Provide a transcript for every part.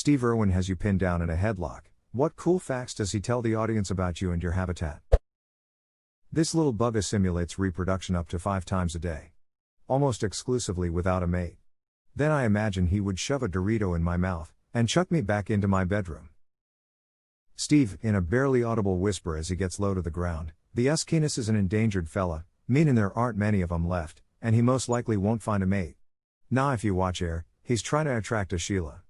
Steve Irwin has you pinned down in a headlock. What cool facts does he tell the audience about you and your habitat? This little bugger simulates reproduction up to 5 times a day. Almost exclusively without a mate. Then I imagine he would shove a Dorito in my mouth, and chuck me back into my bedroom. Steve, in a barely audible whisper as he gets low to the ground, the Uskiness is an endangered fella, meaning there aren't many of 'em left, and he most likely won't find a mate. Nah, if you watch Air, he's trying to attract a Sheila.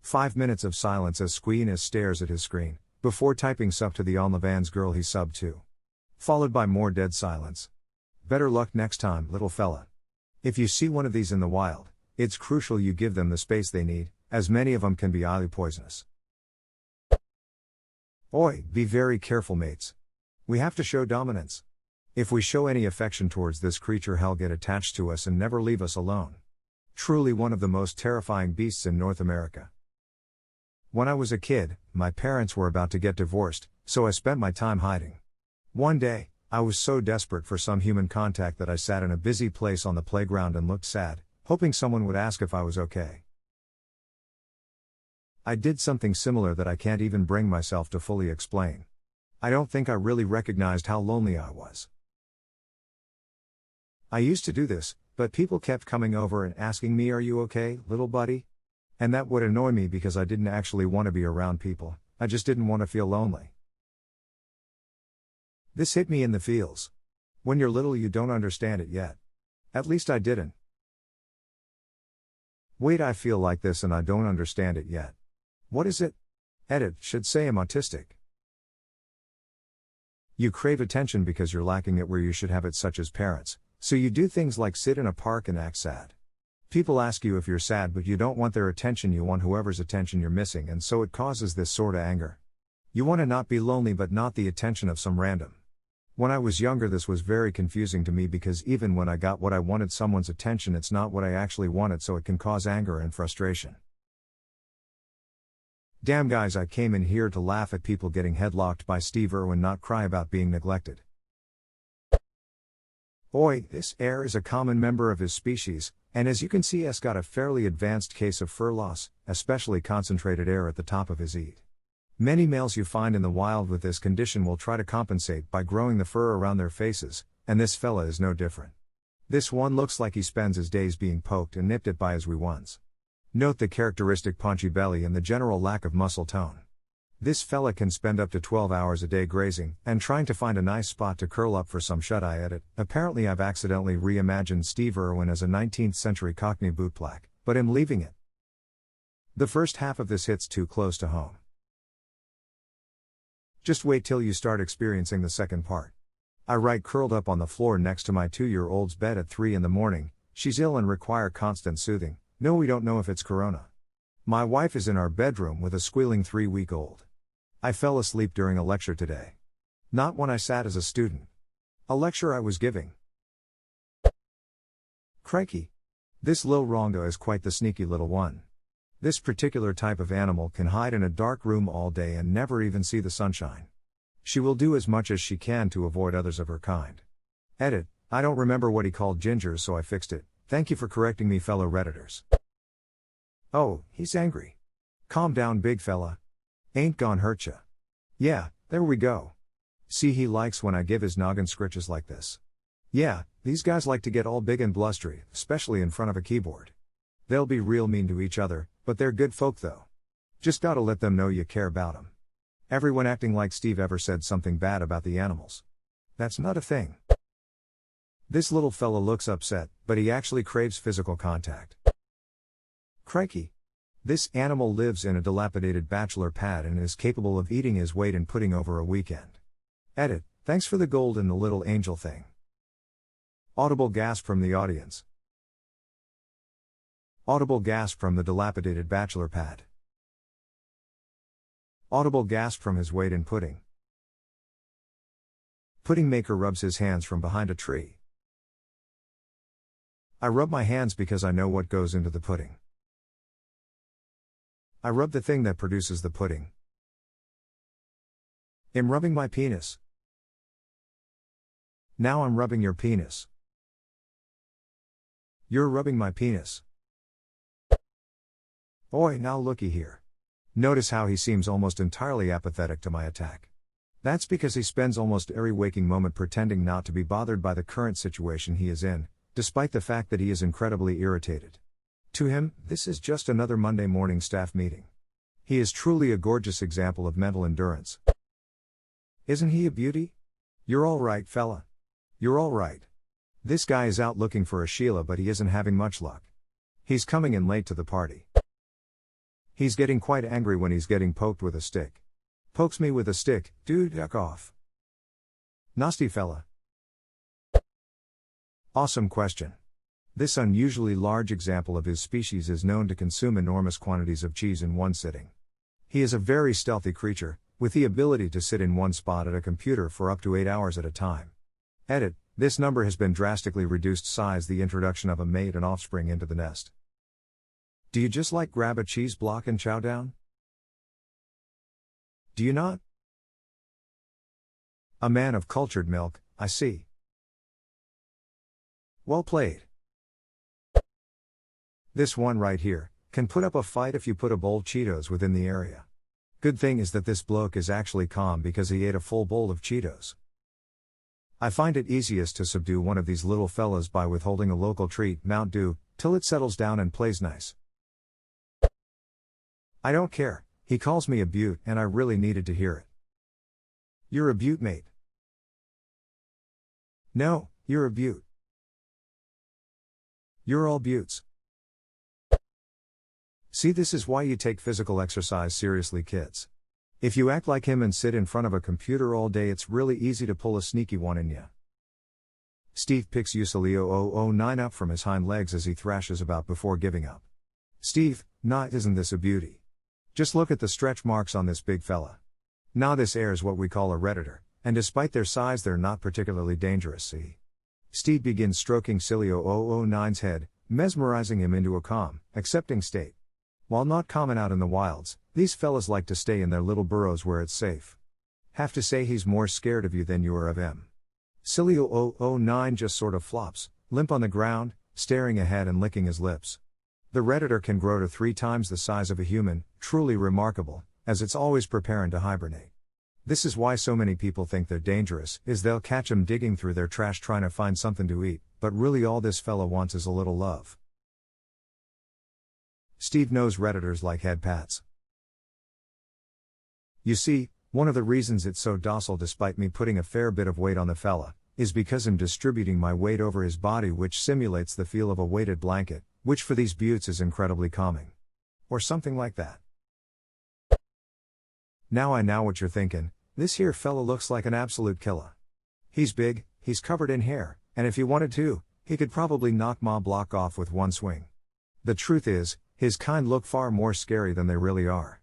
5 minutes of silence as Squeeness stares at his screen, before typing sub to the OnlyFans girl he subbed to. Followed by more dead silence. Better luck next time, little fella. If you see one of these in the wild, it's crucial you give them the space they need, as many of them can be highly poisonous. Oi, be very careful, mates. We have to show dominance. If we show any affection towards this creature, he'll get attached to us and never leave us alone. Truly one of the most terrifying beasts in North America. When I was a kid, my parents were about to get divorced, so I spent my time hiding. One day, I was so desperate for some human contact that I sat in a busy place on the playground and looked sad, hoping someone would ask if I was okay. I did something similar that I can't even bring myself to fully explain. I don't think I really recognized how lonely I was. I used to do this, but people kept coming over and asking me, "Are you okay, little buddy?" And that would annoy me because I didn't actually want to be around people, I just didn't want to feel lonely. This hit me in the feels. When you're little, you don't understand it yet. At least I didn't. Wait, I feel like this and I don't understand it yet. What is it? Edit, should say I'm autistic. You crave attention because you're lacking it where you should have it, such as parents, so you do things like sit in a park and act sad. People ask you if you're sad, but you don't want their attention, you want whoever's attention you're missing, and so it causes this sort of anger. You want to not be lonely but not the attention of some random. When I was younger, this was very confusing to me because even when I got what I wanted, someone's attention, it's not what I actually wanted, so it can cause anger and frustration. Damn guys, I came in here to laugh at people getting headlocked by Steve Irwin, not cry about being neglected. Oi, this Air is a common member of his species, and as you can see, has got a fairly advanced case of fur loss, especially concentrated hair at the top of his head. Many males you find in the wild with this condition will try to compensate by growing the fur around their faces, and this fella is no different. This one looks like he spends his days being poked and nipped at by his wee ones. Note the characteristic paunchy belly and the general lack of muscle tone. This fella can spend up to 12 hours a day grazing, and trying to find a nice spot to curl up for some shut-eye edit. Apparently I've accidentally reimagined Steve Irwin as a 19th century Cockney bootblack, but am leaving it. The first half of this hits too close to home. Just wait till you start experiencing the second part. I write curled up on the floor next to my 2-year-old's bed at 3 in the morning, she's ill and require constant soothing, no we don't know if it's corona. My wife is in our bedroom with a squealing 3-week-old. I fell asleep during a lecture today. Not when I sat as a student. A lecture I was giving. Crikey. This lil Ronga is quite the sneaky little one. This particular type of animal can hide in a dark room all day and never even see the sunshine. She will do as much as she can to avoid others of her kind. Edit, I don't remember what he called gingers, so I fixed it. Thank you for correcting me, fellow Redditors. Oh, he's angry. Calm down, big fella. Ain't gon' hurt ya. Yeah, there we go. See, he likes when I give his noggin scritches like this. Yeah, these guys like to get all big and blustery, especially in front of a keyboard. They'll be real mean to each other, but they're good folk though. Just gotta let them know you care about them. Everyone acting like Steve ever said something bad about the animals. That's not a thing. This little fella looks upset, but he actually craves physical contact. Crikey. This animal lives in a dilapidated bachelor pad and is capable of eating his weight in pudding over a weekend. Edit, thanks for the gold in the little angel thing. Audible gasp from the audience. Audible gasp from the dilapidated bachelor pad. Audible gasp from his weight in pudding. Pudding maker rubs his hands from behind a tree. I rub my hands because I know what goes into the pudding. I rub the thing that produces the pudding. I'm rubbing my penis. Now I'm rubbing your penis. You're rubbing my penis. Oi, now looky here. Notice how he seems almost entirely apathetic to my attack. That's because he spends almost every waking moment pretending not to be bothered by the current situation he is in, despite the fact that he is incredibly irritated. To him, this is just another Monday morning staff meeting. He is truly a gorgeous example of mental endurance. Isn't he a beauty? You're all right, fella. You're all right. This guy is out looking for a Sheila, but he isn't having much luck. He's coming in late to the party. He's getting quite angry when he's getting poked with a stick. Pokes me with a stick, dude, duck off. Nasty fella. Awesome question. This unusually large example of his species is known to consume enormous quantities of cheese in one sitting. He is a very stealthy creature, with the ability to sit in one spot at a computer for up to 8 hours at a time. Edit, this number has been drastically reduced size the introduction of a mate and offspring into the nest. Do you just like grab a cheese block and chow down? Do you not? A man of cultured milk, I see. Well played. This one right here can put up a fight if you put a bowl Cheetos within the area. Good thing is that this bloke is actually calm because he ate a full bowl of Cheetos. I find it easiest to subdue one of these little fellas by withholding a local treat, Mount Dew, till it settles down and plays nice. I don't care, he calls me a beaut and I really needed to hear it. You're a beaut, mate. No, you're a beaut. You're all beauts. See, this is why you take physical exercise seriously, kids. If you act like him and sit in front of a computer all day, it's really easy to pull a sneaky one in ya. Steve picks Usilio009 up from his hind legs as he thrashes about before giving up. Steve, nah, isn't this a beauty? Just look at the stretch marks on this big fella. Nah, this air's what we call a redditor, and despite their size they're not particularly dangerous, see? Steve begins stroking Silio009's head, mesmerizing him into a calm, accepting state. While not common out in the wilds, these fellas like to stay in their little burrows where it's safe. Have to say he's more scared of you than you are of him. Silio009 just sort of flops, limp on the ground, staring ahead and licking his lips. The redditor can grow to 3 times the size of a human, truly remarkable, as it's always preparing to hibernate. This is why so many people think they're dangerous, is they'll catch 'em digging through their trash trying to find something to eat, but really all this fella wants is a little love. Steve knows redditors like head pats. You see, one of the reasons it's so docile despite me putting a fair bit of weight on the fella, is because I'm distributing my weight over his body, which simulates the feel of a weighted blanket, which for these beauts is incredibly calming. Or something like that. Now I know what you're thinking, this here fella looks like an absolute killer. He's big, he's covered in hair, and if he wanted to, he could probably knock my block off with one swing. The truth is, his kind look far more scary than they really are.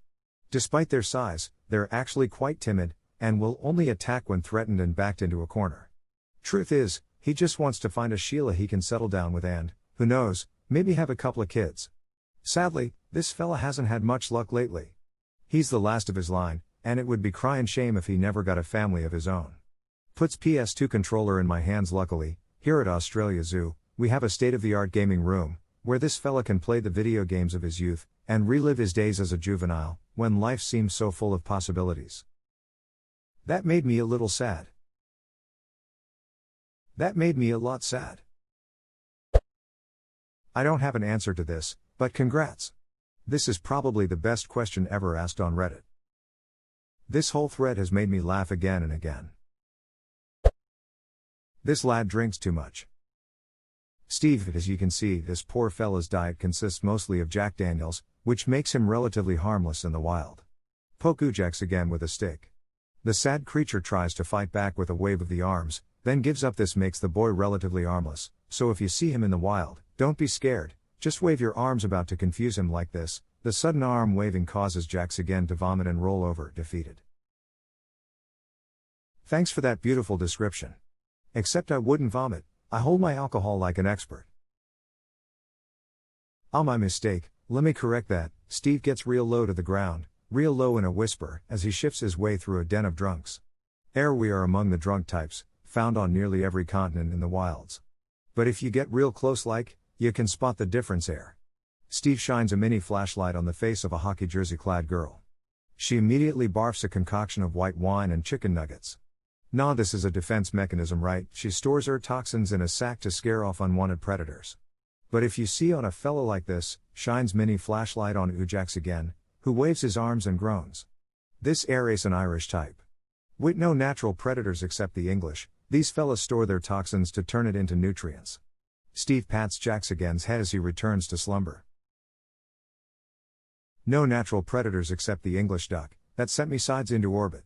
Despite their size, they're actually quite timid, and will only attack when threatened and backed into a corner. Truth is, he just wants to find a Sheila he can settle down with and, who knows, maybe have a couple of kids. Sadly, this fella hasn't had much luck lately. He's the last of his line, and it would be crying shame if he never got a family of his own. Puts PS2 controller in my hands. Luckily, here at Australia Zoo, we have a state-of-the-art gaming room, where this fella can play the video games of his youth, and relive his days as a juvenile, when life seems so full of possibilities. That made me a little sad. That made me a lot sad. I don't have an answer to this, but congrats. This is probably the best question ever asked on Reddit. This whole thread has made me laugh again and again. This lad drinks too much. Steve, as you can see, this poor fella's diet consists mostly of Jack Daniels, which makes him relatively harmless in the wild. Poke Ujax again with a stick. The sad creature tries to fight back with a wave of the arms, then gives up. This makes the boy relatively harmless, so if you see him in the wild, don't be scared, just wave your arms about to confuse him like this. The sudden arm waving causes Jax again to vomit and roll over, defeated. Thanks for that beautiful description. Except I wouldn't vomit, I hold my alcohol like an expert. Ah, my mistake, let me correct that. Steve gets real low to the ground, real low in a whisper, as he shifts his way through a den of drunks. We are among the drunk types, found on nearly every continent in the wilds. But if you get real close like, you can spot the difference. Steve shines a mini flashlight on the face of a hockey jersey-clad girl. She immediately barfs a concoction of white wine and chicken nuggets. Nah, this is a defense mechanism, right? She stores her toxins in a sack to scare off unwanted predators. But if you see on a fella like this, shines mini flashlight on Ujax again, who waves his arms and groans. This air's an Irish type. With no natural predators except the English, these fellas store their toxins to turn it into nutrients. Steve pats Jax again's head as he returns to slumber. No natural predators except the English duck, that sent me sides into orbit.